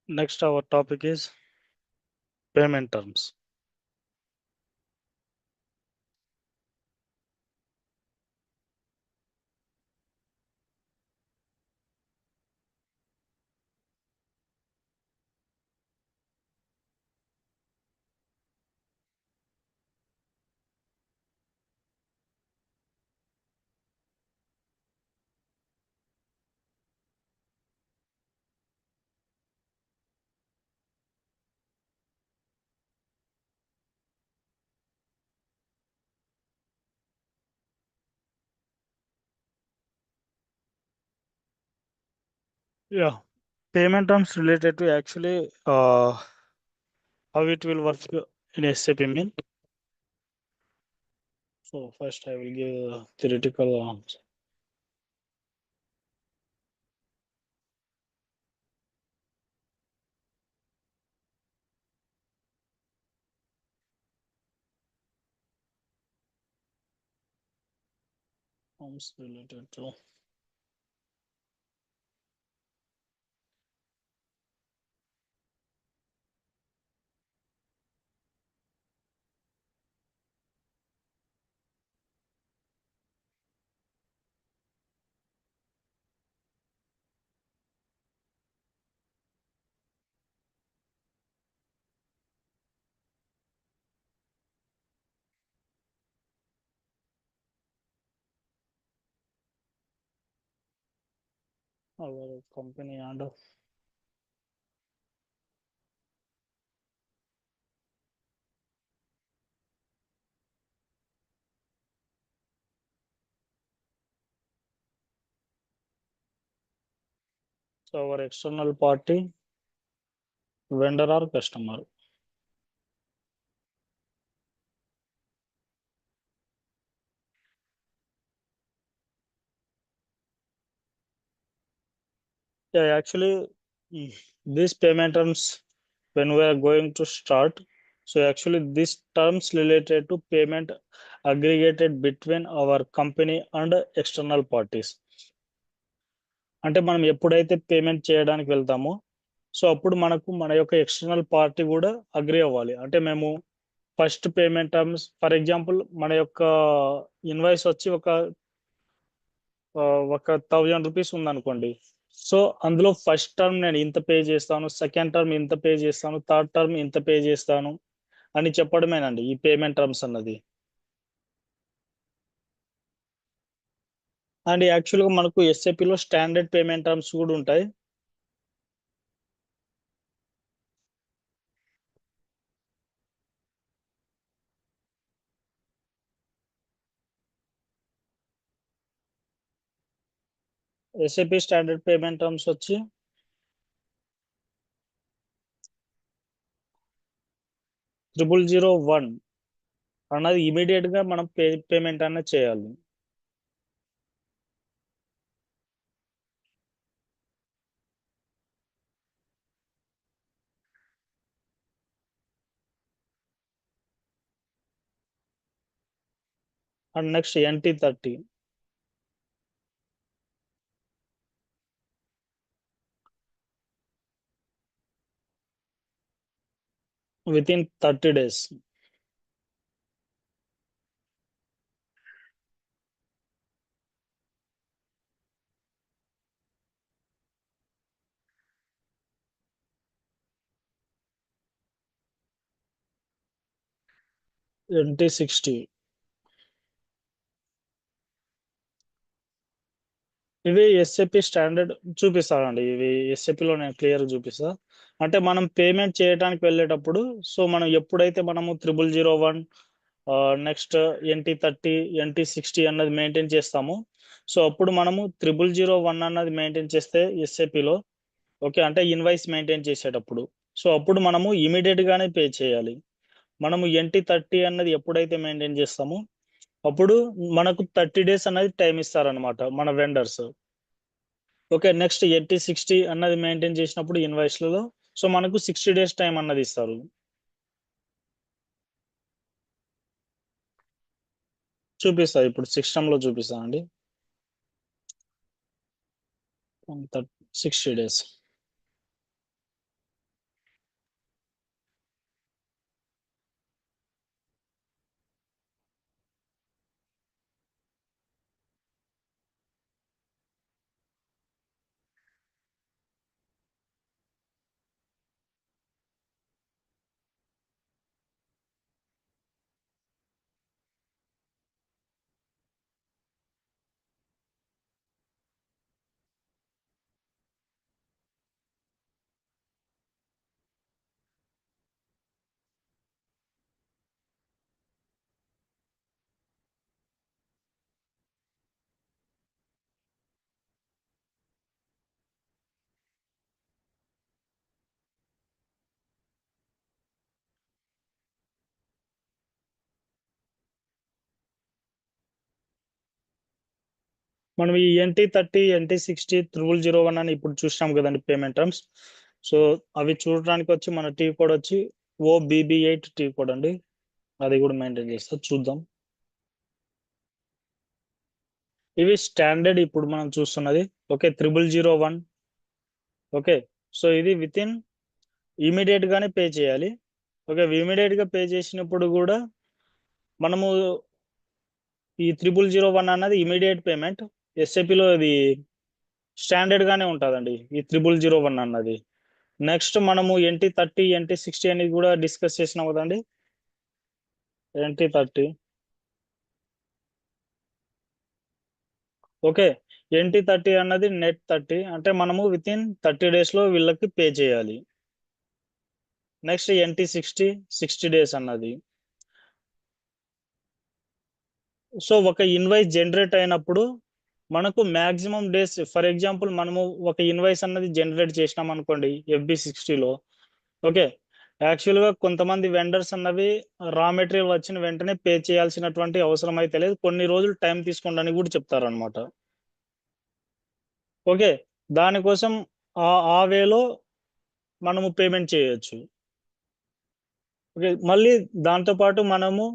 Next, our topic is payment terms. Yeah, payment terms related to actually how it will work in SAP main. So first I will give a theoretical answer. Terms related to our company and so our external party, vendor or customer. Yeah, actually, these payment terms when we are going to start. So actually, these terms related to payment aggregated between our company and external parties. అంటే మనం ఎప్పుడైతే payment చేయడానికి వెళ్తామో so అప్పుడు మనకు మన యొక్క external party కూడా అగ్రి అవ్వాలి. అంటే మేము first payment terms for example మన యొక్క ఇన్వాయిస్ వచ్చి ఒక 1000 రూపీస్ ఉందనుకోండి. సో అందులో ఫస్ట్ టర్మ్ నేను ఇంత పే చేస్తాను, సెకండ్ టర్మ్ ఇంత పే చేస్తాను, థర్డ్ టర్మ్ ఇంత పే చేస్తాను అని చెప్పడమేనండి ఈ పేమెంట్ టర్మ్స్ అన్నది. అండ్ యాక్చువల్గా మనకు ఎస్ఏపిలో స్టాండర్డ్ పేమెంట్ టర్మ్స్ కూడా ఉంటాయి. ఎస్ఏపి స్టాండర్డ్ పేమెంట్ టర్మ్స్ వచ్చి 0001 అన్నది ఇమీడియట్ గా మనం పేమెంట్ అనేది చేయాలి. And next NT30 with in 30 days. NT60 ఇవి ఎస్ఏపి స్టాండర్డ్ చూపిస్తానండి. ఇవి ఎస్ఏపిలో నేను క్లియర్ చూపిస్తా. అంటే మనం పేమెంట్ చేయడానికి వెళ్ళేటప్పుడు సో మనం ఎప్పుడైతే మనము 0001 నెక్స్ట్ NT30 NT60 అన్నది మెయింటైన్ చేస్తాము. సో అప్పుడు మనము 0001 అన్నది మెయింటైన్ చేస్తే ఎస్ఏపిలో ఓకే అంటే ఇన్వాయిస్ మెయింటైన్ చేసేటప్పుడు సో అప్పుడు మనము ఇమీడియట్ గానే పే చేయాలి. మనము NT30 అన్నది ఎప్పుడైతే మెయింటైన్ చేస్తామో అప్పుడు మనకు 30 days అనేది టైం ఇస్తారనమాట మన వెండర్స్. ఓకే నెక్స్ట్ NT60 అన్నది మెయింటైన్ చేసినప్పుడు ఇన్వాయిస్లలో సో మనకు 60 days టైం అన్నది ఇస్తారు. చూపిస్తా ఇప్పుడు సిస్టంలో చూపిస్తా అండి. 60 days మనం ఈ NT30 NT60 0001 అని ఇప్పుడు చూసాం కదండి పేమెంట్ టర్మ్స్. సో అవి చూడడానికి వచ్చి మన టీ కోడ్ వచ్చి OBB8 టీ కోడ్ అండి. అది కూడా మెయింటైన్ చేస్తా, చూద్దాం. ఇవి స్టాండర్డ్ ఇప్పుడు మనం చూస్తున్నది. ఓకే, 0001. ఓకే, సో ఇది విత్ ఇన్ ఇమీడియట్ గానే పే చేయాలి. ఓకే, ఇమీడియట్ గా పే చేసినప్పుడు కూడా మనము ఈ 0001 అన్నది ఇమీడియట్ పేమెంట్. ఎస్ఏపిలో ఇది స్టాండర్డ్ గానే ఉంటుందండి ఈ 0001 అన్నది. నెక్స్ట్ మనము NT30 NT60 అనేది కూడా డిస్కస్ చేసినాం కదండి. NT30. ఓకే, NT30 అన్నది నెట్ 30, అంటే మనము విత్ ఇన్ 30 days లో వీళ్ళకి పే చేయాలి. నెక్స్ట్ NT60 60 days అన్నది. సో ఒక ఇన్వాయిస్ జనరేట్ అయినప్పుడు మనకు మాక్సిమం డేస్, ఫర్ ఎగ్జాంపుల్ మనము ఒక ఇన్వాయిస్ అన్నది జనరేట్ చేసినాం అనుకోండి FB60లో. ఓకే, యాక్చువల్గా కొంతమంది వెండర్స్ అన్నవి రా మెటీరియల్ వచ్చిన వెంటనే పే చేయాల్సినటువంటి అవసరం అయితే లేదు, కొన్ని రోజులు టైం తీసుకోండి కూడా చెప్తారు అనమాట. ఓకే, దానికోసం ఆ వేలో మనము పేమెంట్ చేయొచ్చు. ఓకే, మళ్ళీ దాంతో పాటు మనము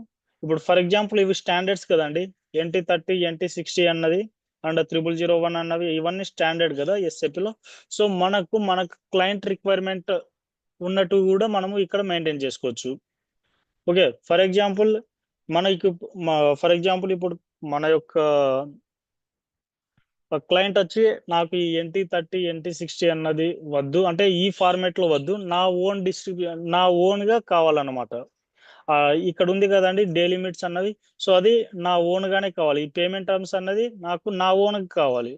ఇప్పుడు ఫర్ ఎగ్జాంపుల్ ఇవి స్టాండర్డ్స్ కదండి. NT30 NT60 అన్నది అండ్ 0001 అన్నవి ఇవన్నీ స్టాండర్డ్ కదా ఎస్ఏపిలో. సో మనకు క్లయింట్ రిక్వైర్మెంట్ ఉన్నట్టు కూడా మనము ఇక్కడ మెయింటైన్ చేసుకోవచ్చు. ఓకే, ఫర్ ఎగ్జాంపుల్ మనకి ఫర్ ఎగ్జాంపుల్ ఇప్పుడు మన యొక్క క్లయింట్ వచ్చి నాకు ఈ NT30 NT60 అన్నది వద్దు, అంటే ఈ ఫార్మేట్ లో వద్దు, నా ఓన్ గా కావాలన్నమాట. ఇక్కడ ఉంది కదండి డే లిమిట్స్ అన్నది. సో అది నా ఓన్ గానే కావాలి, ఈ పేమెంట్ టర్మ్స్ అన్నది నాకు నా ఓన్ కావాలి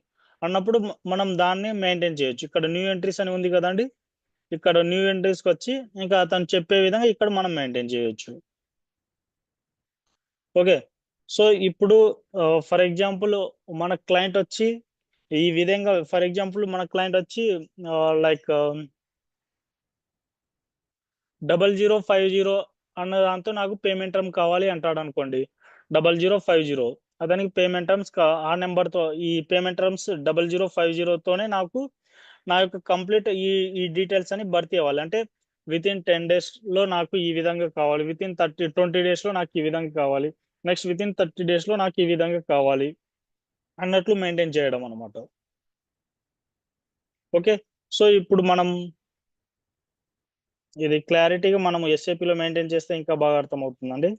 అన్నప్పుడు మనం దాన్ని మెయింటైన్ చేయొచ్చు. ఇక్కడ న్యూ ఎంట్రీస్ అని ఉంది కదండి, ఇక్కడ న్యూ ఎంట్రీస్కి వచ్చి ఇంకా అతను చెప్పే విధంగా ఇక్కడ మనం మెయింటైన్ చేయొచ్చు. ఓకే, సో ఇప్పుడు ఫర్ ఎగ్జాంపుల్ మన క్లయింట్ వచ్చి ఈ విధంగా, ఫర్ ఎగ్జాంపుల్ మన క్లయింట్ వచ్చి లైక్ 0050 అన్న దాంతో నాకు పేమెంట్ టర్మ్ కావాలి అంటాడు అనుకోండి. 0050 అతనికి పేమెంట్ టర్మ్స్ ఆ నెంబర్తో ఈ పేమెంట్ టర్మ్స్ 0050తోనే నాకు నా యొక్క కంప్లీట్ ఈ డీటెయిల్స్ అని భర్తీ అవ్వాలి. అంటే విత్ ఇన్ 10 days లో నాకు ఈ విధంగా కావాలి, విత్ ఇన్ 20 days లో నాకు ఈ విధంగా కావాలి, నెక్స్ట్ విత్ ఇన్ 30 days లో నాకు ఈ విధంగా కావాలి అన్నట్లు మెయింటైన్ చేయడం అనమాట. ఓకే, సో ఇప్పుడు మనం ఇది క్లారిటీగా మనం ఎస్ఏపిలో మెయింటైన్ చేస్తే ఇంకా బాగా అర్థమవుతుందండి.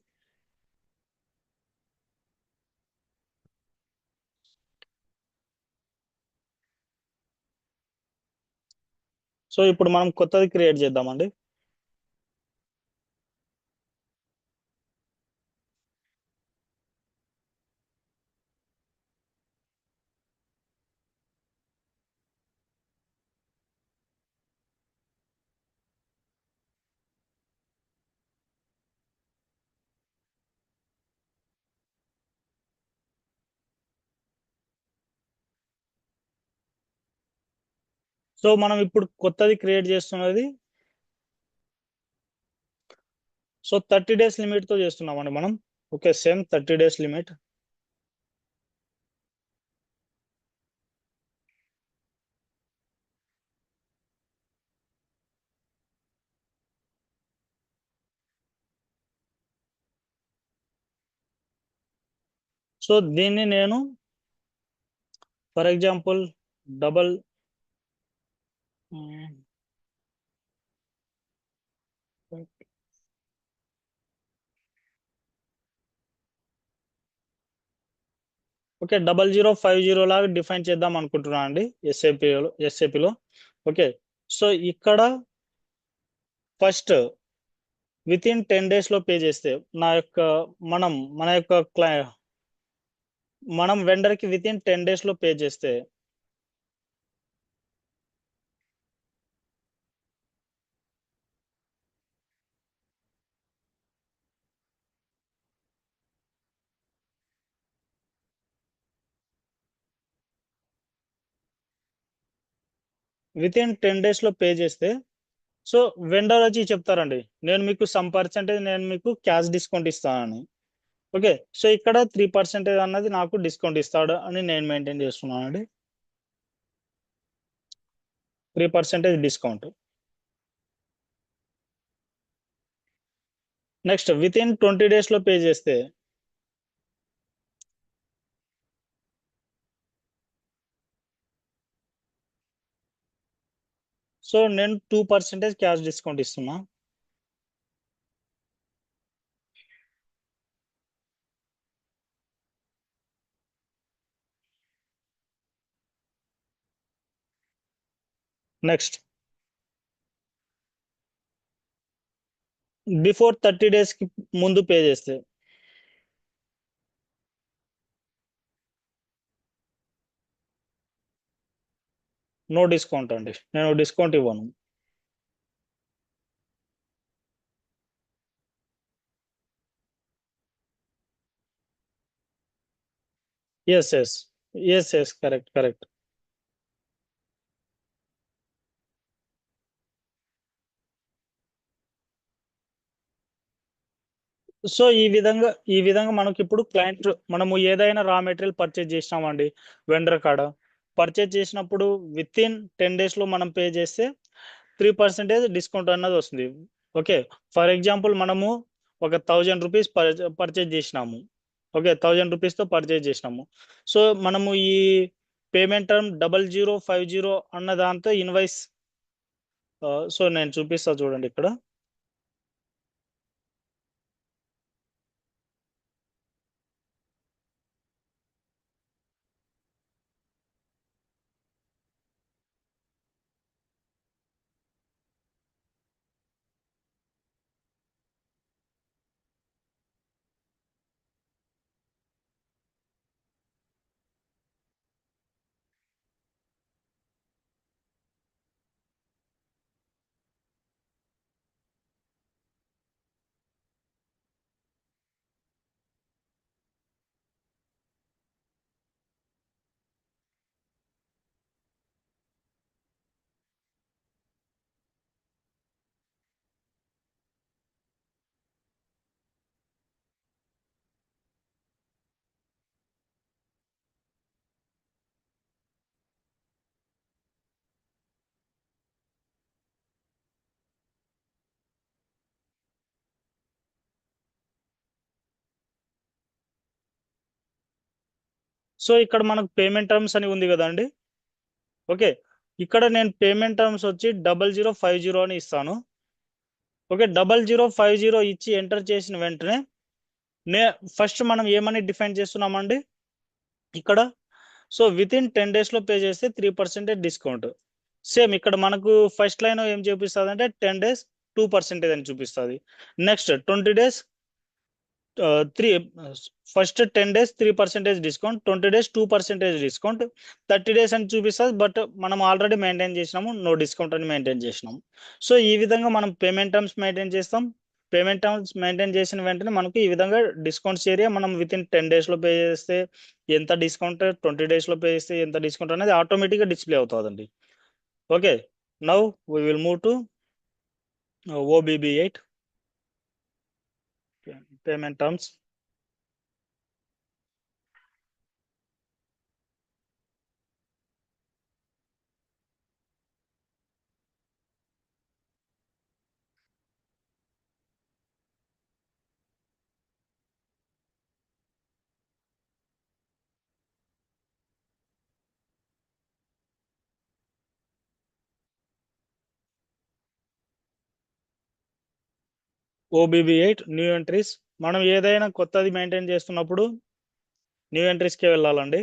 సో ఇప్పుడు మనం కొత్తది క్రియేట్ చేద్దామండి. సో మనం ఇప్పుడు కొత్తది క్రియేట్ చేస్తున్నది, సో 30 days లిమిట్ తో చేస్తున్నామండి మనం. Okay, same 30 days limit. So దీన్ని నేను ఫర్ ఎగ్జాంపుల్ డబల్ ఓకే 0050 లాగా డిఫైన్ చేద్దాం అనుకుంటున్నాను అండి ఎస్ఏపిలో. ఓకే, సో ఇక్కడ ఫస్ట్ విత్ ఇన్ 10 days లో పే చేస్తే నా యొక్క మన యొక్క మనం వెండర్ కి విత్ ఇన్ 10 days లో పే చేస్తే విత్ ఇన్ 10 days లో పే చేస్తే సో వెండర్ వచ్చి చెప్తారండి, నేను మీకు సమ్ పర్సెంటేజ్ నేను మీకు క్యాష్ డిస్కౌంట్ ఇస్తానని. ఓకే. సో ఇక్కడ 3% అన్నది నాకు డిస్కౌంట్ ఇస్తాడు అని నేను మెయింటైన్ చేస్తున్నానండి. 3% డిస్కౌంట్. నెక్స్ట్ వితిన్ 20 డేస్ లో పే చేస్తే సో నేను 2% క్యాష్ డిస్కౌంట్ ఇస్తున్నా. నెక్స్ట్ బిఫోర్ 30 డేస్ కి ముందు పే చేస్తే నో డిస్కౌంట్ అండి, నేను డిస్కౌంట్ ఇవ్వను. Yes yes yes yes correct correct. So ఈ విధంగా మనకి ఇప్పుడు క్లయింట్ మనము ఏదైనా రా మెటీరియల్ పర్చేజ్ చేసినామండి వెండర్ కాడ, పర్చేజ్ చేసినప్పుడు విత్ ఇన్ 10 డేస్ లో మనం పే చేస్తే 3% డిస్కౌంట్ అన్నది వస్తుంది. ఓకే. ఫర్ ఎగ్జాంపుల్ మనము ఒక 1000 రూపీస్ పర్చేజ్ చేసినాము. ఓకే, 1000 రూపీస్ తో పర్చేజ్ చేసినాము. సో మనము ఈ పేమెంట్ టర్మ్ 0050 అన్న దాంతో ఇన్వాయిస్, సో నేను చూపిస్తా చూడండి ఇక్కడ. సో ఇక్కడ మనకు పేమెంట్ టర్మ్స్ అని ఉంది కదండి. ఓకే, ఇక్కడ నేను పేమెంట్ టర్మ్స్ వచ్చి 0050 అని ఇస్తాను. ఓకే, 0050 ఇచ్చి ఎంటర్ చేసిన వెంటనే నే ఫస్ట్ మనం ఏమని డిఫైన్ చేస్తున్నామండి ఇక్కడ. సో విత్ ఇన్ 10 డేస్ లో పే చేస్తే 3% డిస్కౌంట్. సేమ్ ఇక్కడ మనకు ఫస్ట్ లైన్ ఏం చూపిస్తుంది అంటే 10 డేస్ 2% అని చూపిస్తుంది. Next 20 days three first 10 days 3% discount, 20 days 2% discount, 30 days అని చూపిస్తుంది. బట్ మనం ఆల్రెడీ మెయింటైన్ చేసినాము, నో డిస్కౌంట్ అని మెయింటైన్ చేసినాము. సో ఈ విధంగా మనం పేమెంట్ టర్మ్స్ మెయింటైన్ చేస్తాం. పేమెంట్ టర్మ్స్ మెయింటైన్ చేసిన వెంటనే మనకు ఈ విధంగా డిస్కౌంట్స్ ఏరియా మనం విత్ ఇన్ 10 డేస్ లో పే చేస్తే ఎంత డిస్కౌంట్, 20 డేస్ లో పే చేస్తే ఎంత డిస్కౌంట్ అనేది ఆటోమేటిక్గా డిస్ప్లే అవుతుందండి. Okay, now we will move to OBB8 payment terms. OBB8 new entries. మనం ఏదైనా కొత్తది మెయింటైన్ చేస్తున్నప్పుడు న్యూ ఎంట్రీస్కే వెళ్ళాలండి.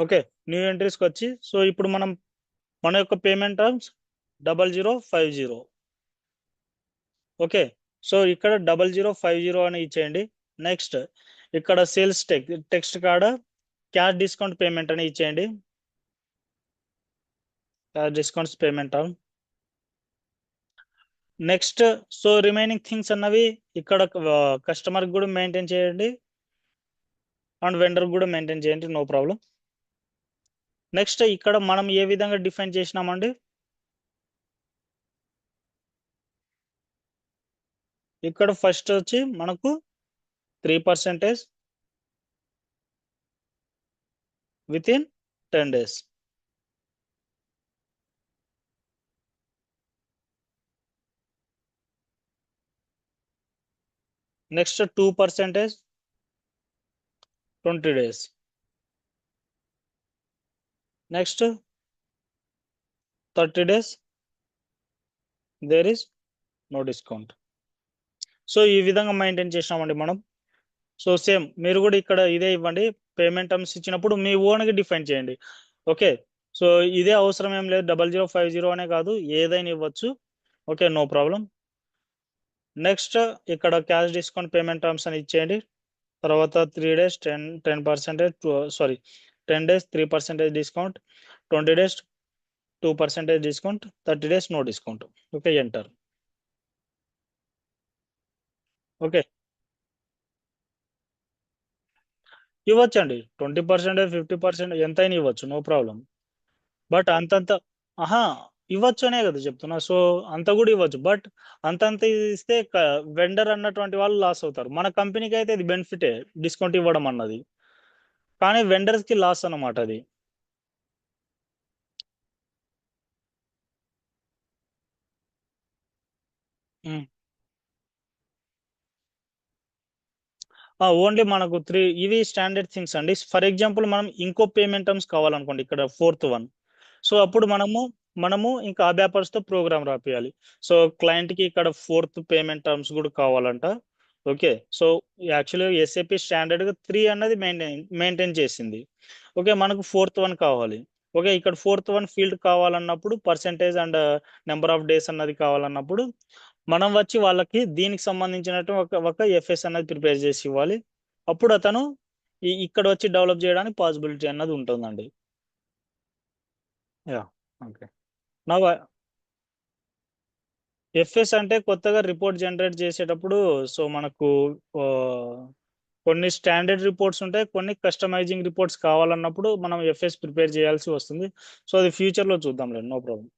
ఓకే, న్యూ ఎంట్రీస్కి వచ్చి సో ఇప్పుడు మనం మన యొక్క పేమెంట్ టర్మ్స్ 0050. ఓకే, సో ఇక్కడ 0050 అని ఇచ్చేయండి. నెక్స్ట్ ఇక్కడ సేల్స్ టెక్స్ట్ కాడ క్యాష్ డిస్కౌంట్ పేమెంట్ అని ఇచ్చేయండి. Cash discounts payment term. Next so remaining things అన్నవి ఇక్కడ కస్టమర్ కూడా మెయింటైన్ చేయండి అండ్ వెండర్ కూడా మెయింటైన్ చేయండి, నో ప్రాబ్లం. నెక్స్ట్ ఇక్కడ మనం ఏ విధంగా డిఫైన్ చేసినామండి, ఇక్కడ ఫస్ట్ వచ్చి మనకు 3% within 10 days. Next 2% 20 days. Next 30 days there is no discount. So ఈ విధంగా మెయింటైన్ చేసినామండి మనం. సో సేమ్ మీరు కూడా ఇక్కడ ఇదే ఇవ్వండి. పేమెంట్ టర్మ్స్ ఇచ్చినప్పుడు మీ ఓన్గా డిఫైన్ చేయండి. ఓకే. సో ఇదే అవసరం ఏం లేదు, 0050 అనే కాదు, ఏదైనా ఇవ్వచ్చు. Okay, no problem. నెక్స్ట్ ఇక్కడ క్యాష్ డిస్కౌంట్ పేమెంట్ టర్మ్స్ అని ఇచ్చేయండి. తర్వాత 3 days 10% sorry 10 days 3% discount, 20 days 2% discount, 30 days no discount. Okay, enter. Okay, ఇవ్వచ్చండి. 20% 50% ఎంతైనా ఇవ్వచ్చు, నో ప్రాబ్లం. బట్ అంతంత ఆహా ఇవ్వచ్చు అనే కదా చెప్తున్నా. సో అంత కూడా ఇవ్వచ్చు, బట్ అంతంత ఇస్తే వెండర్ అన్నటువంటి వాళ్ళు లాస్ అవుతారు. మన కంపెనీకి అయితే ఇది బెనిఫిటే డిస్కౌంట్ ఇవ్వడం అన్నది, కానీ వెండర్స్ కి లాస్ అన్నమాట అది. ఓన్లీ మనకు ఇవి స్టాండర్డ్ థింగ్స్ అండి. ఫర్ ఎగ్జాంపుల్ మనం ఇంకో పేమెంట్ టర్మ్స్ కావాలనుకోండి, ఇక్కడ ఫోర్త్ వన్. సో అప్పుడు మనము ఇంకా అబ్యాపర్స్ తో ప్రోగ్రామ్ రాపియాలి. సో క్లయింట్ కి ఇక్కడ ఫోర్త్ పేమెంట్ టర్మ్స్ కూడా కావాలంట. ఓకే. సో యాక్చువల్గా ఎస్ఏపి స్టాండర్డ్ గా 3 అన్నది మెయింటైన్ చేసింది. ఓకే, మనకు ఫోర్త్ వన్ కావాలి. ఓకే, ఇక్కడ ఫోర్త్ వన్ ఫీల్డ్ కావాలన్నప్పుడు percentage and number of days అన్నది కావాలన్నప్పుడు మనం వచ్చి వాళ్ళకి దీనికి సంబంధించినట్టు ఒక ఎఫ్ఎస్ అన్నది ప్రిపేర్ చేసి ఇవ్వాలి. అప్పుడు అతను ఇక్కడ వచ్చి డెవలప్ చేయడానికి పాసిబిలిటీ అన్నది ఉంటుందండి. యా. ఓకే. నా ఎఫ్ఎస్ అంటే కొత్తగా రిపోర్ట్ జనరేట్ చేసేటప్పుడు, సో మనకు ఆ, కొన్ని స్టాండర్డ్ రిపోర్ట్స్ ఉంటాయి, కొన్ని కస్టమైజింగ్ రిపోర్ట్స్ కావాలన్నప్పుడు మనం ఎఫ్ఎస్ ప్రిపేర్ చేయాల్సి వస్తుంది. సో అది ఫ్యూచర్ లో చూద్దాంలేండి, నో ప్రాబ్లం.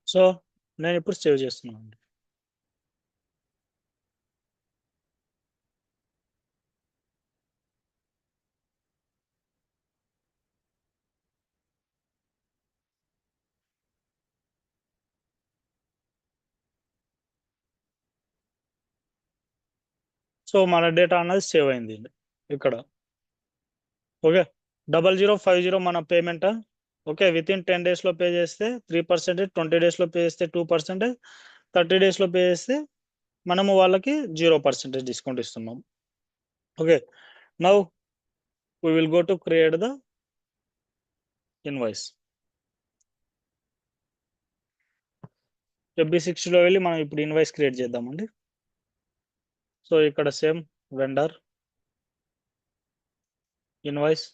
సో నేను ఇప్పుడు సేవ్ చేస్తున్నాను. సో మన డేటా అన్నది సేవ్ అయింది ఇక్కడ. ఓకే, 0050 మన payment. Okay, with in 10 days లో పే చేస్తే 3%, 20 days లో పే చేస్తే 2%, 30 days లో పే చేస్తే మనము వాళ్ళకి 0% డిస్కౌంట్ ఇస్తున్నాం. Okay, now we will go to create the invoice. FB60లో వెళ్ళి మనం ఇప్పుడు ఇన్వాయిస్ క్రియేట్ చేద్దామండి. సో ఇక్కడ same vendor invoice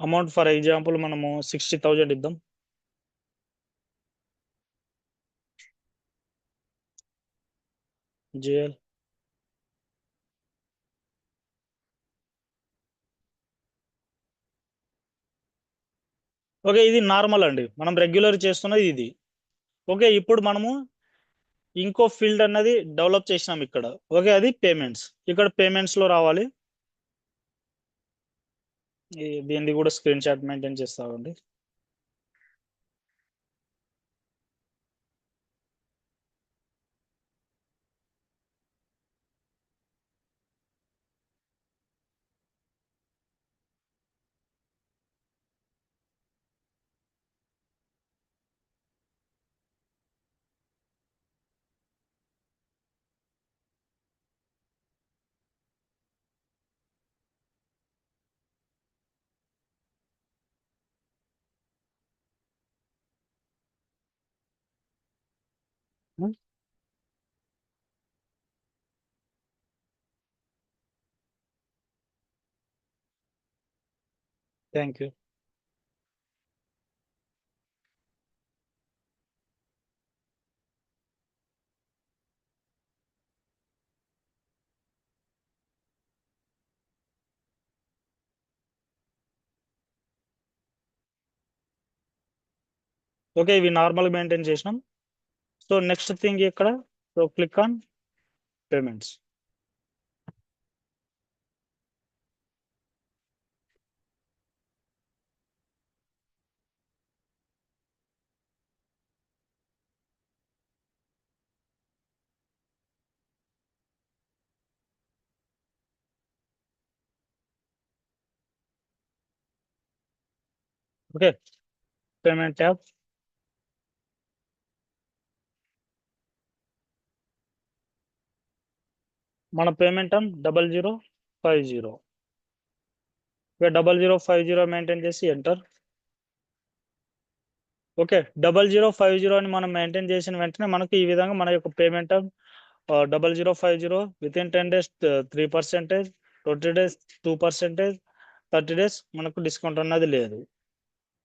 amount for example మనము 60,000 ఇద్దాం. జిఎల్. ఓకే, ఇది నార్మల్ అండి, మనం రెగ్యులర్ చేస్తున్నది ఇది. ఓకే, ఇప్పుడు మనము ఇంకో ఫీల్డ్ అన్నది డెవలప్ చేసినాం ఇక్కడ. ఓకే, అది పేమెంట్స్. ఇక్కడ పేమెంట్స్ లో రావాలి. దీన్ని కూడా స్క్రీన్ షాట్ మెయింటైన్ చేస్తామండి. Thank you. ఓకే, ఇవి నార్మల్ మెయింటైన్ చేసినాం. సో నెక్స్ట్ థింగ్ ఇక్కడ, so click on payments. Okay, payment tab. మన పేమెంట్ 0050. 0050 మెయింటైన్ చేసి ఎంటర్. ఓకే, 0050 అని మనం మెయింటైన్ చేసిన వెంటనే మనకు ఈ విధంగా మన యొక్క payment 0050 with in 10 days 3%, 20 days 2%, 30 days మనకు డిస్కౌంట్ అన్నది లేదు.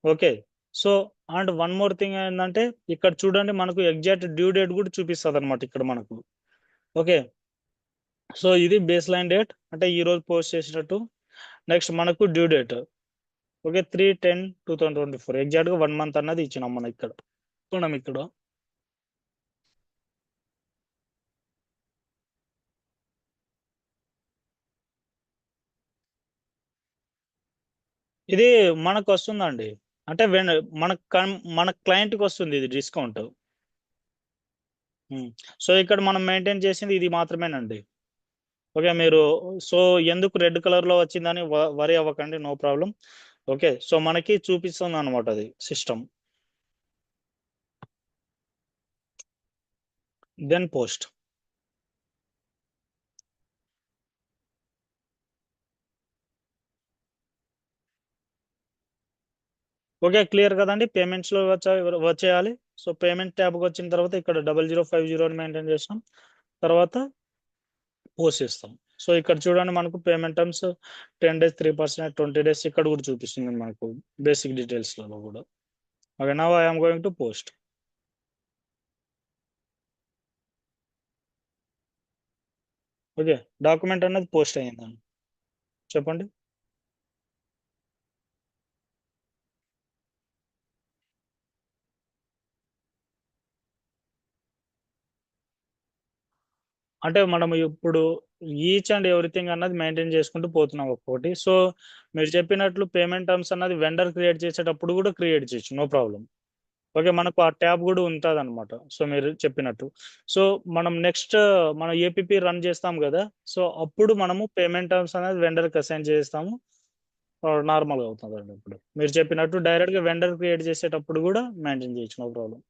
Okay, so and one more thing ఏంటంటే ఇక్కడ చూడండి మనకు ఎగ్జాక్ట్ డ్యూ డేట్ కూడా చూపిస్తుంది అనమాట ఇక్కడ మనకు. ఓకే, సో ఇది బేస్ లైన్ డేట్, అంటే ఈ రోజు పోస్ట్ చేసినట్టు. నెక్స్ట్ మనకు డ్యూ డేట్ ఓకే 3/10/2024, ఎగ్జాక్ట్ గా 1 month అన్నది ఇచ్చినాం మనం ఇక్కడ. చూడం ఇక్కడ ఇది మనకు వస్తుందండి, అంటే మన క్లయింట్ కి వస్తుంది ఇది డిస్కౌంట్. సో ఇక్కడ మనం మెయింటైన్ చేసింది ఇది మాత్రమేనండి. ఓకే, మీరు సో ఎందుకు రెడ్ కలర్ లో వచ్చిందని వరి అవ్వకండి, నో ప్రాబ్లం. ఓకే, సో మనకి చూపిస్తుంది అనమాట అది system. Then post. Okay, clear కదండి, పేమెంట్స్ లో వచ్చేయాలి. సో పేమెంట్ ట్యాబ్కి వచ్చిన తర్వాత ఇక్కడ 0050 అని మెయింటైన్ చేస్తాం, తర్వాత పోస్ట్ చేస్తాం. సో ఇక్కడ చూడండి మనకు పేమెంట్ టర్మ్స్ 10 days 3%, 20 days ఇక్కడ కూడా చూపిస్తుంది మనకు బేసిక్ డీటెయిల్స్ లో కూడా. Okay, now I'm going to post. Okay, document అనేది పోస్ట్ అయ్యిందండి, చెప్పండి. అంటే మనం ఇప్పుడు ఈచ్ అండ్ ఎవ్రీథింగ్ అన్నది మెయింటైన్ చేసుకుంటూ పోతున్నాం ఒక్కొక్కటి. సో మీరు చెప్పినట్లు పేమెంట్ టర్మ్స్ అన్నది వెండర్ క్రియేట్ చేసేటప్పుడు కూడా క్రియేట్ చేయొచ్చు, నో ప్రాబ్లం. ఓకే, మనకు ఆ ట్యాబ్ కూడా ఉంటుంది అనమాట. సో మీరు చెప్పినట్టు, సో మనం నెక్స్ట్ మనం ఏపీపీ రన్ చేస్తాం కదా, సో అప్పుడు మనము పేమెంట్ టర్మ్స్ అనేది వెండర్ కి అసైన్ చేస్తాము, నార్మల్గా అవుతుంది అండి. ఇప్పుడు మీరు చెప్పినట్టు డైరెక్ట్ గా వెండర్ క్రియేట్ చేసేటప్పుడు కూడా మెయింటైన్ చేయొచ్చు, నో ప్రాబ్లం.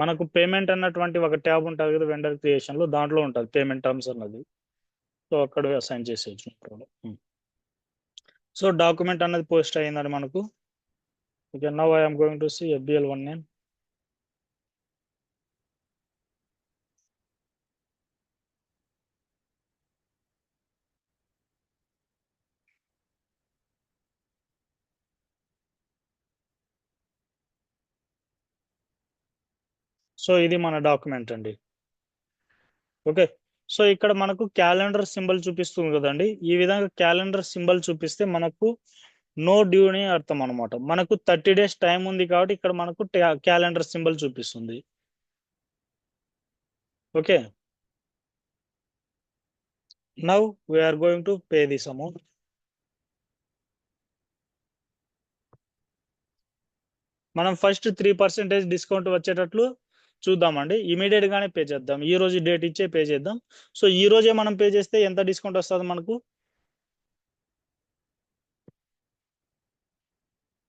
మనకు పేమెంట్ అన్నటువంటి ఒక ట్యాబ్ ఉంటుంది కదా వెండర్ క్రియేషన్ లో, దాంట్లో ఉంటుంది పేమెంట్ టర్మ్స్ అన్నది. సో అక్కడ అసైన్ చేసేయచ్చు, నో ప్రాబ్లం. సో డాక్యుమెంట్ అన్నది పోస్ట్ అయ్యిందని మనకు. Okay, now I'm going to see FBL1 name. So ఇది మన డాక్యుమెంట్ అండి. ఓకే, సో ఇక్కడ మనకు క్యాలెండర్ సింబల్ చూపిస్తుంది కదండి, ఈ విధంగా క్యాలెండర్ సింబల్ చూపిస్తే మనకు నో డ్యూ అని అర్థం అనమాట. మనకు 30 days టైం ఉంది కాబట్టి ఇక్కడ మనకు క్యాలెండర్ సింబల్ చూపిస్తుంది. Okay, now we're going to pay this amount. మనం ఫస్ట్ 3% డిస్కౌంట్ వచ్చేటట్లు చూద్దామండి, ఇమీడియట్ గానే పే చేద్దాం, ఈ రోజు డేట్ ఇచ్చే పే చేద్దాం. సో ఈ రోజే మనం పే చేస్తే ఎంత డిస్కౌంట్ వస్తుంది మనకు?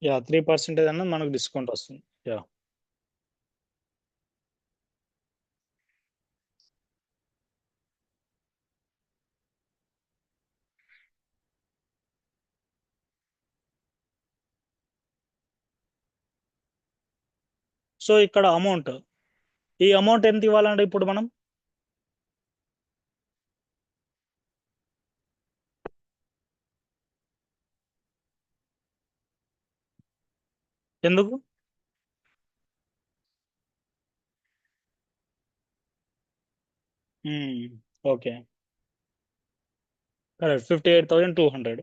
యా 3% అన్నది మనకు డిస్కౌంట్ వస్తుంది. యా, సో ఇక్కడ అమౌంట్, ఈ అమౌంట్ ఎంత ఇవ్వాలంటే ఇప్పుడు మనం ఎందుకు? ఓకే. కరెక్ట్, 58,200.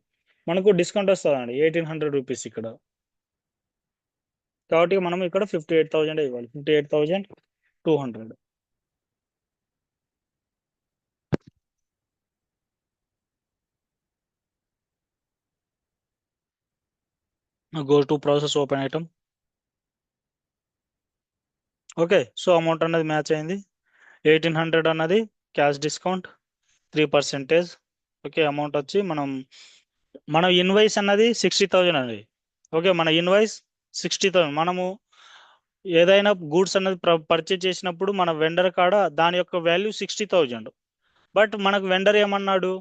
మనకు డిస్కౌంట్ వస్తుందండి 1,800 రూపీస్ ఇక్కడ. కాబట్టి మనం ఇక్కడ 58,000 ఇవ్వాలి, 58,200. Go to process open item. Okay, so amount అన్నది మ్యాచ్ అయింది. 1,800 అన్నది క్యాష్ డిస్కౌంట్ 3%. ఓకే, అమౌంట్ వచ్చి మన ఇన్వాయిస్ అన్నది 60,000 అండి. ఓకే, మన ఇన్వాయిస్ 60,000. మనము ఏదైనా గూడ్స్ అన్నది పర్చేజ్ చేసినప్పుడు మన వెండర్ కాడ దాని యొక్క వాల్యూ 60,000. బట్ మనకు వెండర్ ఏమన్నాడు,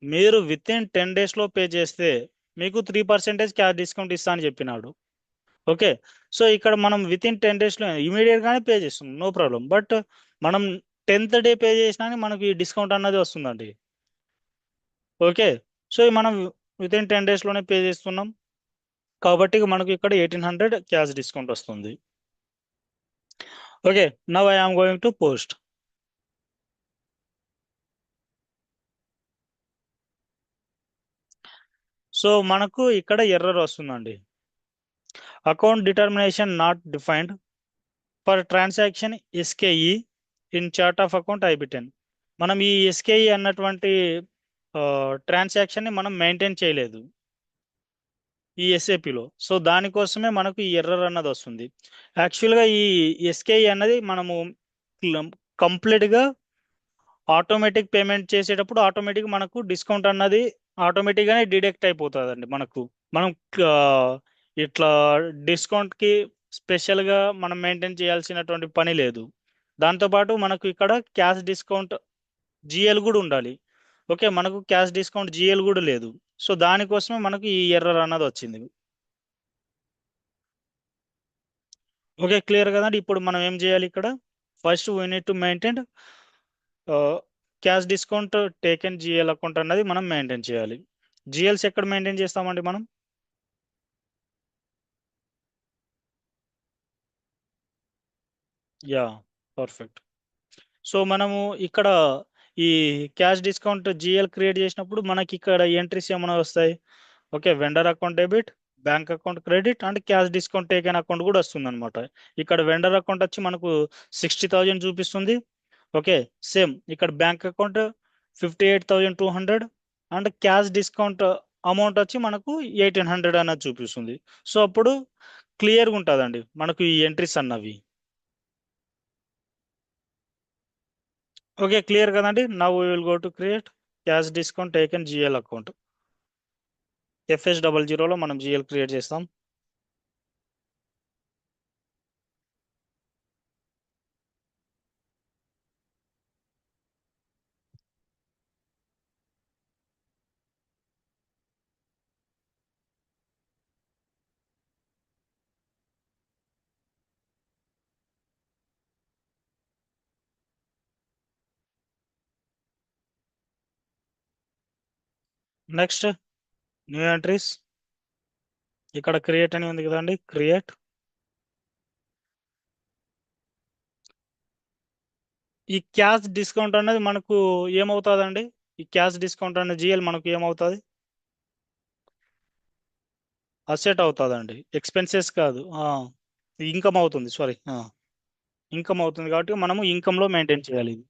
మీరు విత్ ఇన్ 10 days పే చేస్తే మీకు 3% క్యాష్ డిస్కౌంట్ ఇస్తా అని చెప్పినాడు. ఓకే, సో ఇక్కడ మనం విత్ ఇన్ 10 days ఇమీడియట్ గానే పే చేస్తున్నాం, నో ప్రాబ్లం. బట్ మనం 10th డే పే చేసినా మనకి ఈ డిస్కౌంట్ అన్నది వస్తుందండి. ఓకే, సో మనం విత్ ఇన్ 10 days పే చేస్తున్నాం కాబట్టి మనకు ఇక్కడ 1,800 క్యాష్ డిస్కౌంట్ వస్తుంది. Okay, now I am going to post. So మనకు ఇక్కడ ఎర్రర్ వస్తుందండి. Account determination not defined for transaction SKE in chart of account IB ten. మనం ఈ ఎస్కేఈ అన్నటువంటి ట్రాన్సాక్షన్ ని మనం మెయింటైన్ చేయలేదు ఈ ఎస్ఏపిలో. సో దానికోసమే మనకు ఈ ఎర్రర్ అన్నది వస్తుంది. యాక్చువల్గా ఈ ఎస్కేఈ అన్నది మనము కంప్లీట్గా ఆటోమేటిక్ పేమెంట్ చేసేటప్పుడు ఆటోమేటిక్ మనకు డిస్కౌంట్ అన్నది ఆటోమేటిక్గానే డిడక్ట్ అయిపోతుందండి మనకు. మనం ఆ, ఇట్లా డిస్కౌంట్కి స్పెషల్గా మనం మెయింటైన్ చేయాల్సినటువంటి పని లేదు. దాంతోపాటు మనకు ఇక్కడ క్యాష్ డిస్కౌంట్ జిఎల్ కూడా ఉండాలి. ఓకే, మనకు క్యాష్ డిస్కౌంట్ జిఎల్ కూడా లేదు. సో దానికోసమే మనకు ఈ ఎర్రర్ అన్నది వచ్చింది. ఓకే, క్లియర్ కదండి. ఇప్పుడు మనం ఏం చేయాలి ఇక్కడ, first we need to maintain cash discount taken GL account అన్నది మనం మెయింటైన్ చేయాలి. జిఎల్స్ ఎక్కడ మెయింటైన్ చేస్తామండి మనం? Yeah, perfect. సో మనము ఇక్కడ ఈ క్యాష్ డిస్కౌంట్ జిఎల్ క్రియేట్ చేసినప్పుడు మనకి ఇక్కడ ఎంట్రీస్ ఏమైనా వస్తాయి. Okay, vendor account debit, bank account credit and cash discount taken account కూడా వస్తుంది అనమాట. ఇక్కడ వెండర్ అకౌంట్ వచ్చి మనకు 60,000 చూపిస్తుంది. ఓకే, సేమ్ ఇక్కడ bank account 58,200 and cash discount amount వచ్చి మనకు 1,800 అన్నది చూపిస్తుంది. సో అప్పుడు క్లియర్గా ఉంటుందండి మనకు ఈ ఎంట్రీస్ అన్నవి. ఓకే, క్లియర్ కదండి. Now we will go to create cash discount taken GL account. FS00లో మనం జిఎల్ క్రియేట్ చేస్తాం. నెక్స్ట్ న్యూ ఎంట్రీస్, ఇక్కడ క్రియేట్ అని ఉంది కదండి, క్రియేట్. ఈ క్యాష్ డిస్కౌంట్ అనేది మనకు ఏమవుతుందండి? ఈ క్యాష్ డిస్కౌంట్ అనే జిఎల్ మనకు ఏమవుతుంది? అసెట్ అవుతుందండి, ఎక్స్పెన్సెస్ కాదు. ఇన్కమ్ అవుతుంది, సారీ, ఇన్కమ్ అవుతుంది. కాబట్టి మనము ఇన్కమ్లో మెయింటైన్ చేయాలి ఇది.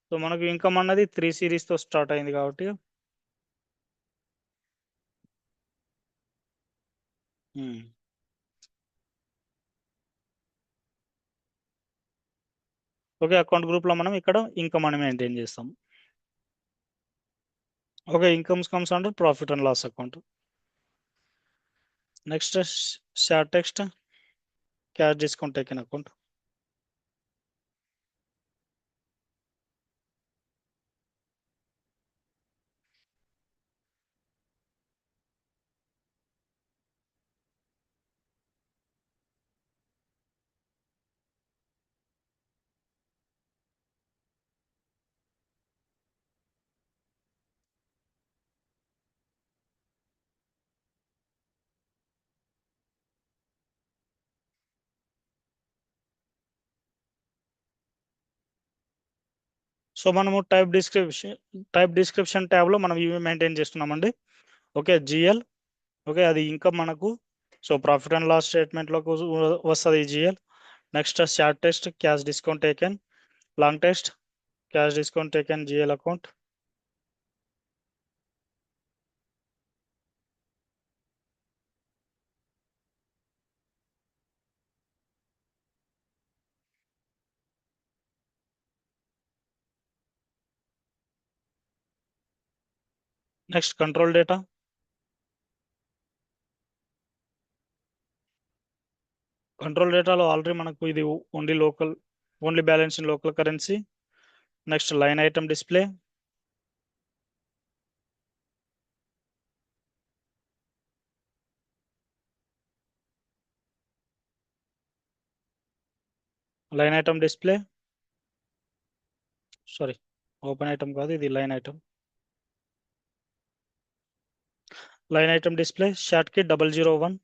సో మనకు ఇన్కమ్ అన్నది 3 సిరీస్తో స్టార్ట్ అయింది కాబట్టి ఓకే, అకౌంట్ గ్రూప్లో మనం ఇక్కడ ఇన్కమ్ అని మెయింటైన్ చేస్తాం. Okay, incomes comes under profit and loss account. Next short text cash discount taken account. So మనము టైప్ డిస్క్రిప్షన్ ట్యాబ్లో మనం ఇవి మెయింటైన్ చేస్తున్నామండి. Okay, GL. ఓకే, అది ఇంకా మనకు సో ప్రాఫిట్ అండ్ లాస్ స్టేట్మెంట్లోకి వస్తుంది ఈ GL. Next short text cash discount taken, long text cash discount taken GL account. Next control data. Control డేటాలో ఆల్రెడీ మనకు ఇది only balance in local currency. Next line item display. Line item display, sorry, open item కాదు, ఇది line item. Line item display short కి 001.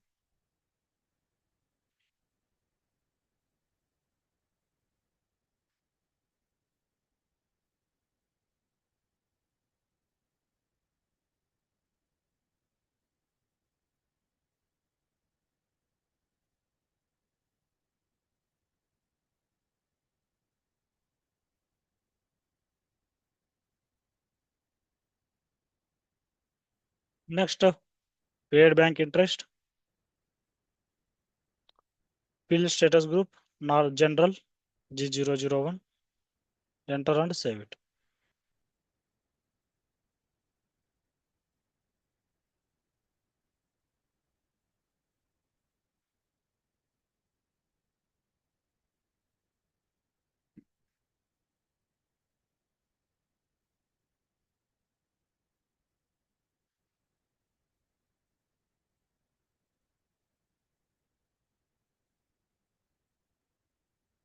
Next paid bank interest, bill status group nor general G001. Enter and save it.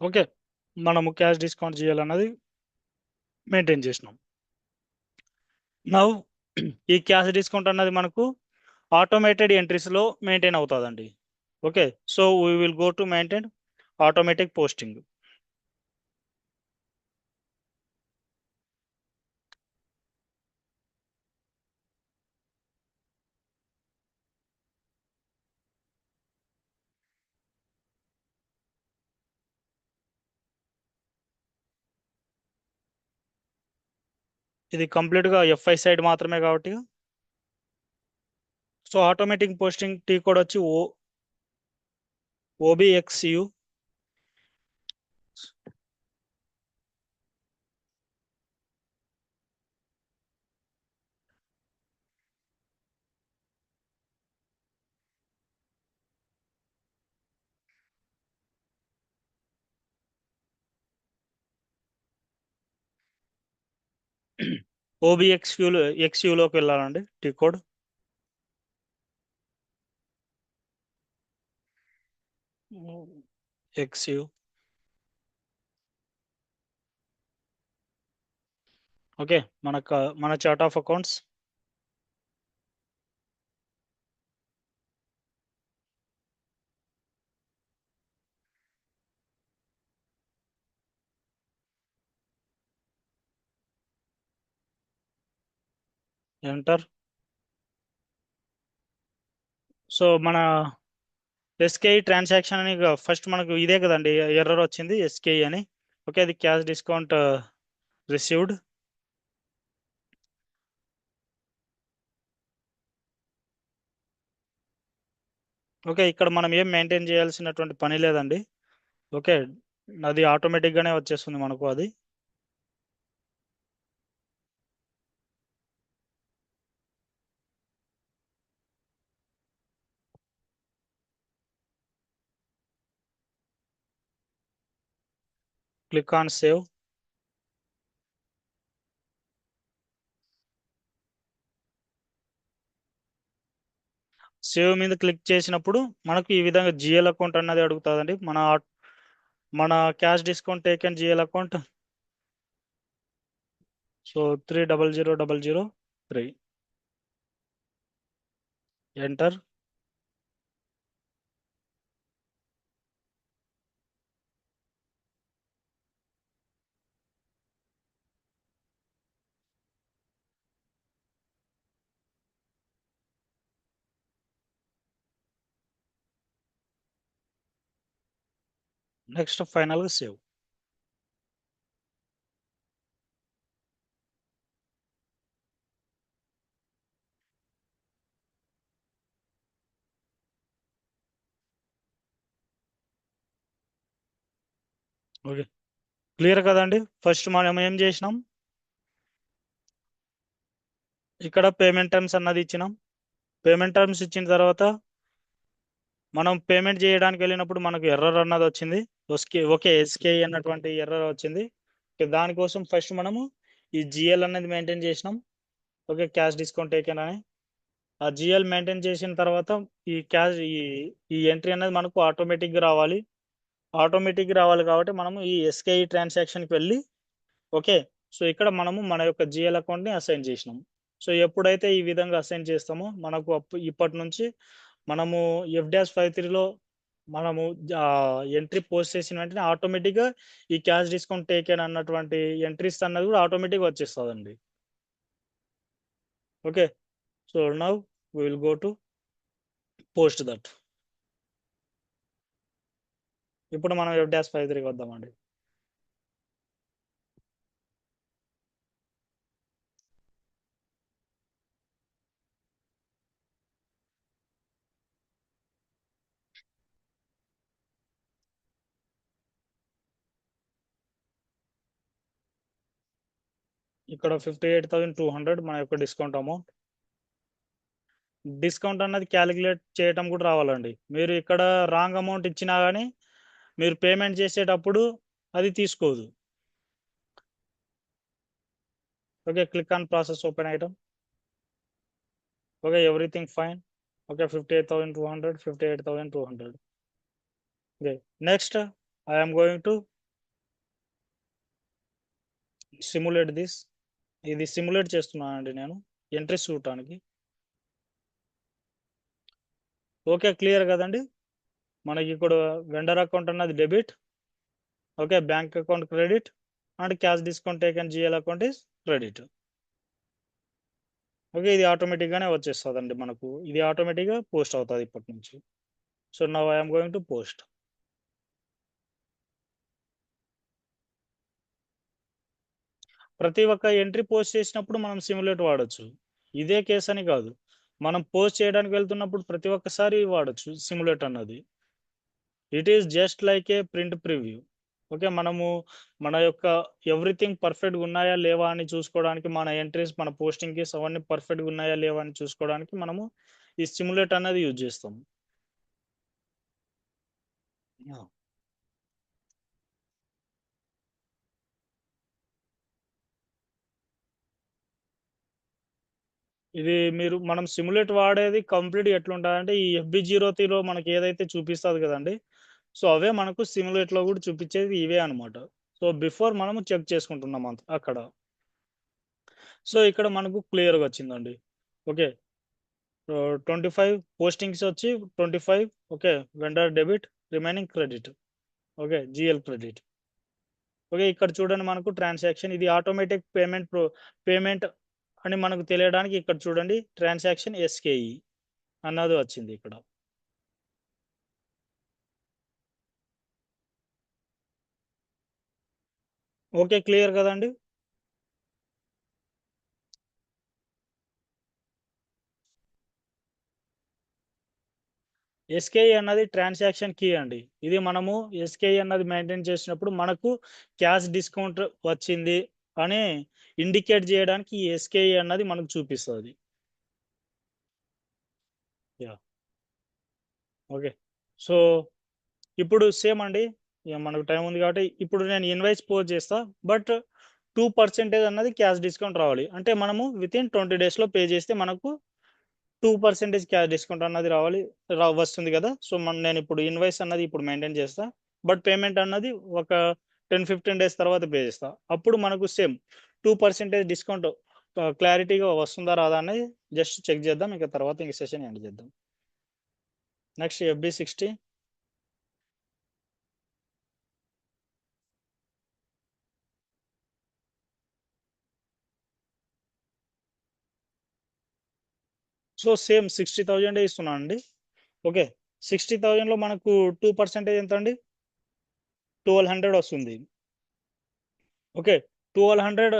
Okay, మనము cash discount చేయాలన్నది maintain చేసినాం. Now ఈ cash discount అన్నది మనకు automated ఎంట్రీస్లో maintain అవుతుందండి. Okay, so we will go to maintain automatic posting. ఇది కంప్లీట్గా f i side మాత్రమే కాబట్టి, so automatic posting T code వచ్చి OBXU. XUలోకి వెళ్ళాలండి టీ కోడ్. XU. ఓకే, మన chart of accounts. Enter. So మన ఎస్కేఐ ట్రాన్సాక్షన్ అని ఫస్ట్ మనకు ఇదే కదండి ఎర్రర్ వచ్చింది ఎస్కేఐ అని. ఓకే, అది క్యాష్ డిస్కౌంట్ రిసీవ్డ్. ఓకే, ఇక్కడ మనం ఏం మెయింటైన్ చేయాల్సినటువంటి పని లేదండి. ఓకే, అది ఆటోమేటిక్గానే వచ్చేస్తుంది మనకు అది. Click on save. సేవ్ మీద క్లిక్ చేసినప్పుడు మనకు ఈ విధంగా జిఎల్ అకౌంట్ అన్నది అడుగుతుందండి. మన cash discount taken GL account. So 300003. Enter. Next ఫైనల్గా సేవ్. ఓకే, క్లియర్ కదండి. ఫస్ట్ మనం ఏం చేసినాం, ఇక్కడ పేమెంట్ టర్మ్స్ అన్నది ఇచ్చినాం. పేమెంట్ టర్మ్స్ ఇచ్చిన తర్వాత మనం పేమెంట్ చేయడానికి వెళ్ళినప్పుడు మనకు ఎర్రర్ అన్నది వచ్చింది. ఓకే ఎస్కే అన్నటువంటి ఎర్రర్ వచ్చింది. ఓకే, దానికోసం ఫస్ట్ మనము ఈ జిఎల్ అనేది మెయింటైన్ చేసినాం. ఓకే, క్యాష్ డిస్కౌంట్ టేకెన్ అని ఆ జిఎల్ మెయింటైన్ చేసిన తర్వాత ఈ క్యాష్ ఈ ఎంట్రీ అనేది మనకు ఆటోమేటిక్గా రావాలి. ఆటోమేటిక్గా రావాలి కాబట్టి మనము ఈ ఎస్కేఈ ట్రాన్సాక్షన్కి వెళ్ళి ఓకే, సో ఇక్కడ మనము మన యొక్క జిఎల్ అకౌంట్ని అసైన్ చేసినాం. సో ఎప్పుడైతే ఈ విధంగా అసైన్ చేస్తామో మనకు ఇప్పటి నుంచి మనము F-53లో మనము ఎంట్రీ పోస్ట్ చేసిన వెంటనే ఆటోమేటిక్గా ఈ క్యాష్ డిస్కౌంట్ టేకెన్ అన్నటువంటి ఎంట్రీస్ అన్నది కూడా ఆటోమేటిక్గా వచ్చేస్తుందండి. Okay, so now we will go to post that. ఇప్పుడు మనం F-53కి వద్దామండి. ఇక్కడ 58,200 మన యొక్క డిస్కౌంట్ అమౌంట్. డిస్కౌంట్ అన్నది క్యాలిక్యులేట్ చేయటం కూడా రావాలండి. మీరు ఇక్కడ రాంగ్ అమౌంట్ ఇచ్చినా కానీ మీరు పేమెంట్ చేసేటప్పుడు అది తీసుకోదు. Okay, click on process open item. Okay, everything fine. Okay, 58,200, 58,200. Okay, next I'm going to simulate this. ఇది సిమ్యులేట్ చేస్తున్నానండి నేను ఎంట్రీస్ చూడటానికి. ఓకే, క్లియర్ కదండి. మనకి ఇక్కడ వెండర్ అకౌంట్ అన్నది debit. Okay, bank account credit and cash discount taken GL account is credit. Okay, ఇది ఆటోమేటిక్గానే వచ్చేస్తుందండి మనకు. ఇది ఆటోమేటిక్గా పోస్ట్ అవుతుంది ఇప్పటి నుంచి. So now I'm going to post. ప్రతి ఒక్క ఎంట్రీ పోస్ట్ చేసినప్పుడు మనం సిమ్యులేట్ వాడచ్చు. ఇదే కేస్ అని కాదు, మనం పోస్ట్ చేయడానికి వెళ్తున్నప్పుడు ప్రతి ఒక్కసారి వాడచ్చు సిమ్యులేట్ అన్నది. It is just like A print preview. Okay, మనము మన యొక్క ఎవ్రీథింగ్ పర్ఫెక్ట్గా ఉన్నాయా లేవా అని చూసుకోవడానికి, మన ఎంట్రీస్ మన పోస్టింగ్కి అవన్నీ పర్ఫెక్ట్గా ఉన్నాయా లేవా అని చూసుకోవడానికి మనము ఈ సిమ్యులేట్ అనేది యూజ్ చేస్తాం. ఇది మనం సిమ్యులేట్ వాడేది కంప్లీట్ ఎట్లుంటుందంటే ఈ FB03లో మనకి ఏదైతే చూపిస్తుంది కదండి, సో అవే మనకు సిమ్యులేట్లో కూడా చూపించేది ఇవే అనమాట. సో బిఫోర్ మనము చెక్ చేసుకుంటున్నాం అంత అక్కడ. సో ఇక్కడ మనకు క్లియర్గా వచ్చిందండి. ఓకే, 25 పోస్టింగ్స్ వచ్చి 25. Okay, vendor debit, remaining credit. Okay, GL credit. Okay, ఇక్కడ చూడండి మనకు ట్రాన్సాక్షన్ ఇది ఆటోమేటిక్ పేమెంట్ అని మనకు తెలియడానికి ఇక్కడ చూడండి ట్రాన్సాక్షన్ SKE అన్నది వచ్చింది ఇక్కడ. ఓకే, క్లియర్ కదండి. SKE అన్నది ట్రాన్సాక్షన్ కీ అండి. ఇది మనము SKE అన్నది మెయింటైన్ చేసినప్పుడు మనకు క్యాష్ డిస్కౌంట్ వచ్చింది అని ఇండికేట్ చేయడానికి ఈ SKE అన్నది మనకు చూపిస్తుంది. యా, ఓకే, సో ఇప్పుడు సేమ్ అండి. మనకు టైం ఉంది కాబట్టి ఇప్పుడు నేను ఇన్వాయిస్ పోస్ట్ చేస్తా. బట్ 2% అన్నది క్యాష్ డిస్కౌంట్ రావాలి. అంటే మనము వితిన్ 20 డేస్లో పే చేస్తే మనకు 2% క్యాష్ డిస్కౌంట్ అన్నది వస్తుంది కదా. సో నేను ఇప్పుడు ఇన్వాయిస్ అన్నది ఇప్పుడు మెయింటైన్ చేస్తా. బట్ పేమెంట్ అన్నది ఒక 10-15 డేస్ తర్వాత పే చేస్తా. అప్పుడు మనకు సేమ్ 2% డిస్కౌంట్ క్లారిటీగా వస్తుందా రాదా అనేది జస్ట్ చెక్ చేద్దాం. ఇక తర్వాత ఇంక సెషన్ ఎండ్ చేద్దాం. Next FB60. సో సేమ్ 60,000 ఇస్తున్నాను అండి. ఓకే, 60,000లో మనకు 2% ఎంత అండి? 1200 వస్తుంది. ఓకే. 1200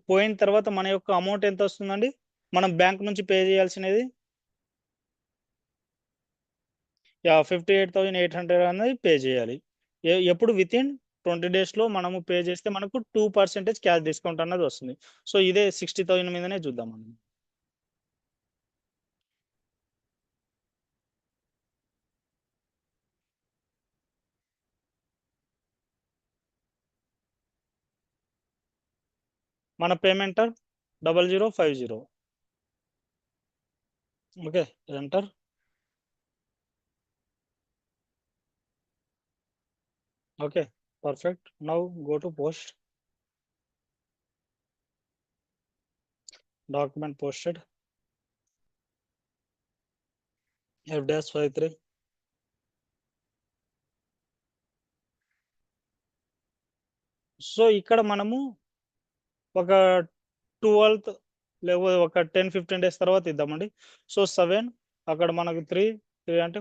పోయిన తర్వాత మన యొక్క అమౌంట్ ఎంత వస్తుందండి? మనం బ్యాంక్ నుంచి పే చేయాల్సినది? యాహ్! 58,800 అనేది పే చేయాలి. ఎప్పుడు వితిన్ 20 డేస్‌లో మనము పే చేస్తే మనకు 2% క్యాష్ డిస్కౌంట్ అన్నది వస్తుంది. సో, ఇదే 60,000 మీదనే చూద్దాం మనం. మన payment term 0050. Okay. Enter. Okay. Perfect. Now go to post. Document posted. F-53. So, ఇక్కడ మనము ఒక 12థ్ లేకపోతే ఒక 10, 15 డేస్ తర్వాత ఇద్దామండి. సో, 7 అక్కడ మనకు 3 అంటే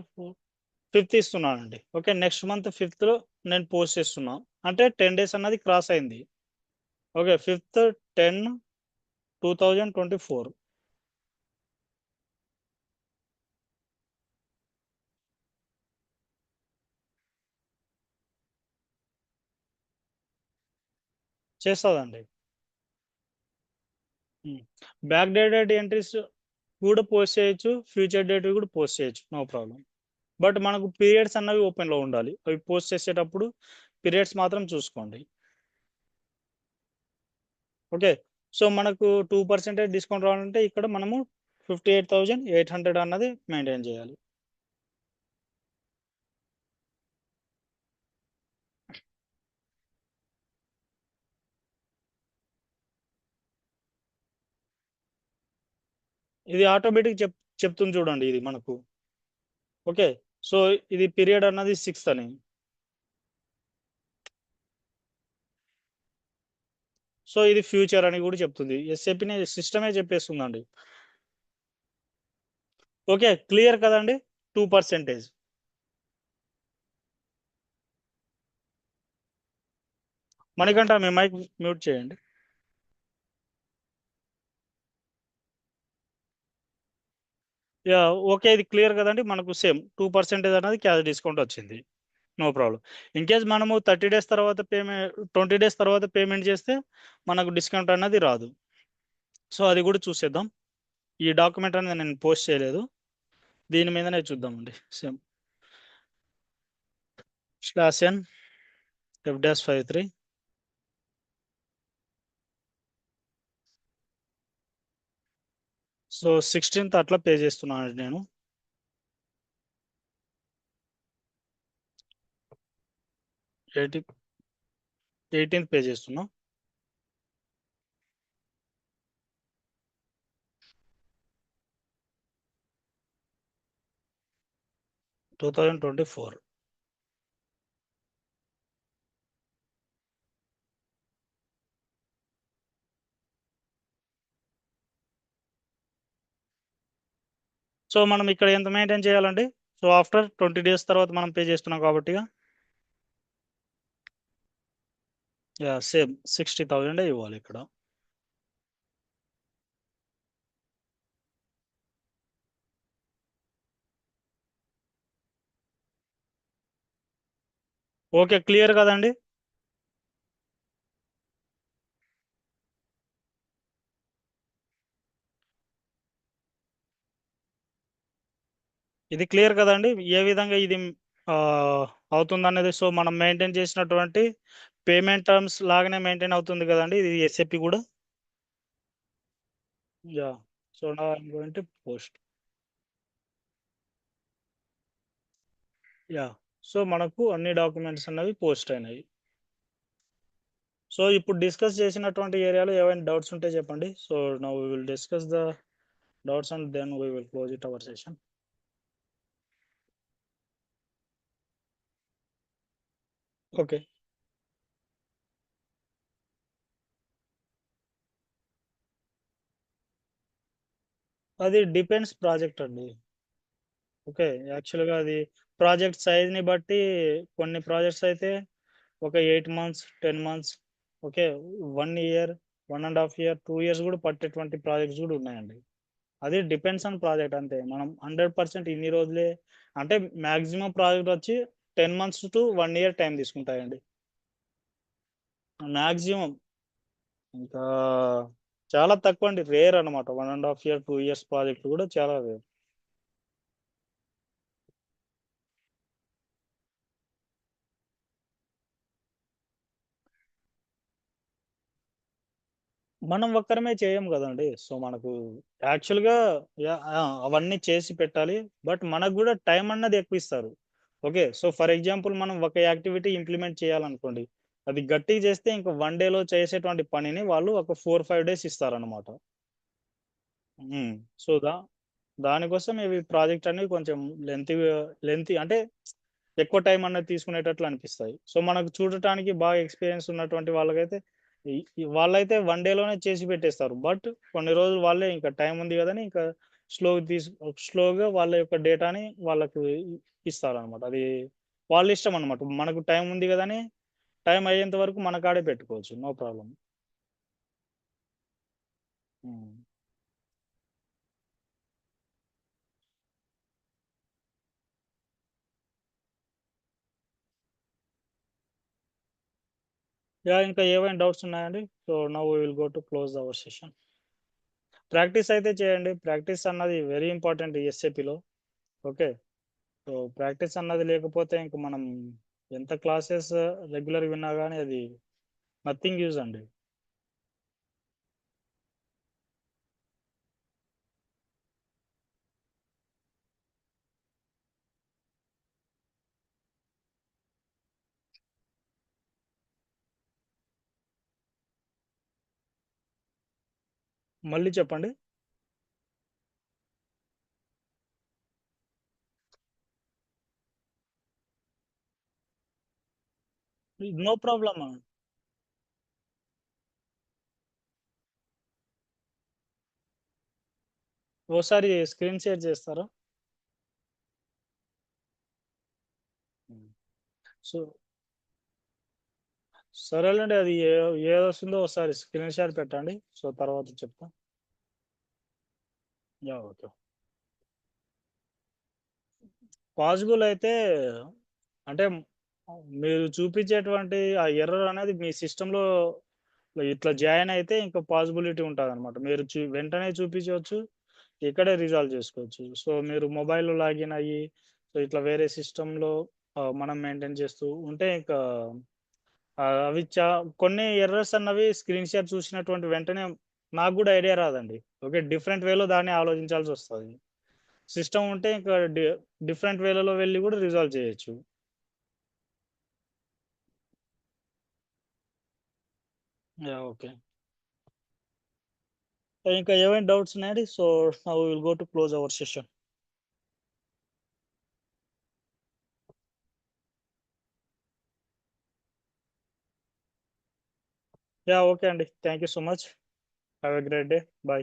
5థ్ ఇస్తున్నానండి. ఓకే. నెక్స్ట్ మంత్ 5థ్‌లో నేను పోస్ట్ చేస్తున్నా. అంటే 10 డేస్ అన్నది క్రాస్ అయింది. ఓకే. 5థ్ 10, 2024 చేస్తదండి. హ్మ్. బ్యాక్ డేటెడ్ ఎంట్రీస్ కూడా పోస్ట్ చేయొచ్చు. ఫ్యూచర్ డేట్‌వి కూడా పోస్ట్ చేయొచ్చు. No problem. బట్ మనకు పీరియడ్స్ అన్నవి ఓపెన్‌లో ఉండాలి. అవి పోస్ట్ చేసేటప్పుడు పీరియడ్స్ మాత్రం చూసుకోండి. ఓకే. సో, మనకు 2% డిస్కౌంట్ రావాలంటే ఇక్కడ మనము 58,800 అన్నది మెయింటైన్ చేయాలి. ఇది ఆటోమేటిక్ చెప్తుంది చూడండి ఇది మనకు. ఓకే. సో, ఇది పీరియడ్ అన్నది 6థ్ అని. సో, ఇది ఫ్యూచర్ అని కూడా చెప్తుంది. ఎస్ఏపీనే సిస్టమే చెప్పేస్తుందండి. ఓకే. క్లియర్ కదండీ! 2%. మణికంఠ మీ మైక్ మ్యూట్ చేయండి. యాహ్! ఓకే. ఇది క్లియర్ కదండీ! మనకు సేమ్ 2% అనేది క్యాష్ డిస్కౌంట్ వచ్చింది. No problem. ఇన్‌కేస్ మనము 30 డేస్ తర్వాత 20 డేస్ తర్వాత పేమెంట్ చేస్తే మనకు డిస్కౌంట్ అన్నది రాదు. సో, అది కూడా చూసేద్దాం. ఈ డాక్యుమెంట్ అనేది నేను పోస్ట్ చేయలేదు. దీని మీదనే చూద్దామండి. Same /n F-53. సో, 16థ్ అట్లా పే చేస్తున్నానండి నేను. 80 18థ్ పే చేస్తున్నా. టూ 2024. సో, మనం ఇక్కడ ఎంత మెయింటైన్ చేయాలండి? సో, ఆఫ్టర్ 20 డేస్ తర్వాత మనం పే చేస్తున్నాం కాబట్టిగా యాహ్! సేమ్ 60,000 ఇవ్వాలిక్కడ. ఓకే. క్లియర్ కదండీ! ఇది క్లియర్ కదండీ! ఏ విధంగా ఇది ఆహ్, అవుతుందనేది. సో, మనం మెయింటైన్ చేసినటువంటి పేమెంట్ టర్మ్స్ లాగానే మెయింటైన్ అవుతుంది కదండీ! ఇది ఎస్ఏపీ గూడా. Yeah! So, now I am going to post. Yeah! So, మనకు అన్ని డాక్యుమెంట్స్ అన్నవి పోస్ట్ అయినాయి. సో, ఇప్పుడు డిస్కస్ చేసినటువంటి ఏరియాలో ఏవైనా డౌట్స్ ఉంటే చెప్పండి. So, now we will discuss the doubts and then we will close it our session. Okay. అది డిపెండ్స్ ప్రాజెక్ట్ అండి. ఓకే. యాక్చువల్‌గా అది ప్రాజెక్ట్ సైజ్‌ని బట్టి కొన్ని ప్రాజెక్ట్స్ అయితే ఒక 8 months, 10 months, okay, 1 year, 1.5 year, 2 years కూడా పట్టేటువంటి ప్రాజెక్ట్స్ కూడా ఉన్నాయండి. అది డిపెండ్స్ ఆన్ ప్రాజెక్ట్ అంతే. మనం 100% ఇన్ని రోజులే అంటే మాక్సిమం ప్రాజెక్ట్ వచ్చి 10 months to 1 year టైం తీసుకుంటాయండి. మాక్సిమం ఇంకా చాలా తక్కువండి. రేర్ అనమాట. 1.5 year, 2 years ప్రాజెక్ట్ కూడా చాలా రేర్. మనం ఒక్కరమే చేయం గదండీ! సో, మనకు యాక్చువల్‌గా అవన్నీ చేసి పెట్టాలి. బట్ మనకు గూడా టైం అన్నది ఎక్కువిస్తారు. ఓకే. సో, ఫర్ ఎగ్జాంపుల్ మనం ఒక యాక్టివిటీ ఇంప్లిమెంట్ చేయాలనుకోండి. అది గట్టిగా చేస్తే ఇంక 1 డేలో చేసేటువంటి పనిని వాళ్ళు ఒక 4, 5 డేస్ ఇస్తారనమాట. హ్మ్. సో, దానికోసం ఇవి ప్రాజెక్ట్ అనేవి కొంచెం లెంతీ అంటే ఎక్కువ టైం అన్నది తీసుకునేటట్లు అనిపిస్తాయి. సో, మనకు చూడటానికి బాగా ఎక్స్‌పీరియన్స్ ఉన్నటువంటి వాళ్ళకైతే ఈ ఈ వాళ్ళైతే 1 డేలోనే చేసి పెట్టేస్తారు. బట్ కొన్ని రోజులు వాళ్ళే ఇంకా టైం ఉంది గదని ఇంకా స్లోగా తీసు స్లోగా వాళ్ళ యొక్క డేటాని వాళ్ళకు ఇస్తారనమాట. అది వాళ్ళ ఇష్టం అనమాట. మనకు టైం ఉంది గదని టైం అయ్యేంత వరకు మన కాడే పెట్టుకోవచ్చు. No problem. హ్మ్. యాహ్! ఇంకా ఏవైనా డౌట్స్ ఉన్నాయండి? So, now we will go to close our session. Practice అయితే చేయండి. ప్రాక్టీస్ అన్నది వెరీ ఇంపార్టెంట్ ఈ ఎస్ఏపీలో. ఓకే. సో, ప్రాక్టీస్ అన్నది లేకపోతే ఇంక మనం ఎంత క్లాసెస్ రెగ్యులర్‌గా విన్నా గాని అది నథింగ్ యూజ్ అండి. మళ్ళీ చెప్పండి. No problem. ఓసారి స్క్రీన్ షేర్ చేస్తారా? హ్మ్. సో, సరేలెండి. అది ఏదొస్తుందో ఒకసారి స్క్రీన్ షాట్ పెట్టండి. సో, తర్వాత చెప్తా. యాహ్! ఓకే. పాజిబుల్ అయితే అంటే మీరు చూపించేటువంటి ఆ ఎర్రర్ అనేది మీ సిస్టమ్‌లో ఇట్లా జాయిన్ అయితే ఇంకా పాజిబిలిటీ ఉంటదనమాట. మీరు వెంటనే చూపించవచ్చు. ఇక్కడే రిజాల్వ్ చేసుకోవచ్చు. సో, మీరు మొబైల్‌లో లాగిన్ అయ్యి, సో, ఇట్లా వేరే సిస్టమ్‌లో మనం మెయింటైన్ చేస్తూ ఉంటే ఇంకా అవి కొన్ని ఎర్రర్స్ అన్నవి స్క్రీన్ షాట్ చూసినటువంటి వెంటనే నాకు గూడా ఐడియా రాదండి. ఓకే. డిఫరెంట్ వేలో దాన్ని ఆలోచించాల్సొస్తది. సిస్టమ్ ఉంటే ఇంకా డిఫరెంట్ వేలలో వెళ్లి గూడా రిజాల్వ్ చేయొచ్చు. యాహ్! ఓకే. ఇంకా ఏమైనా డౌట్స్ ఉన్నాయండి? So, now we will go to close our session. Yeah! Okay అండి. Thank you so much. Have a great day. By.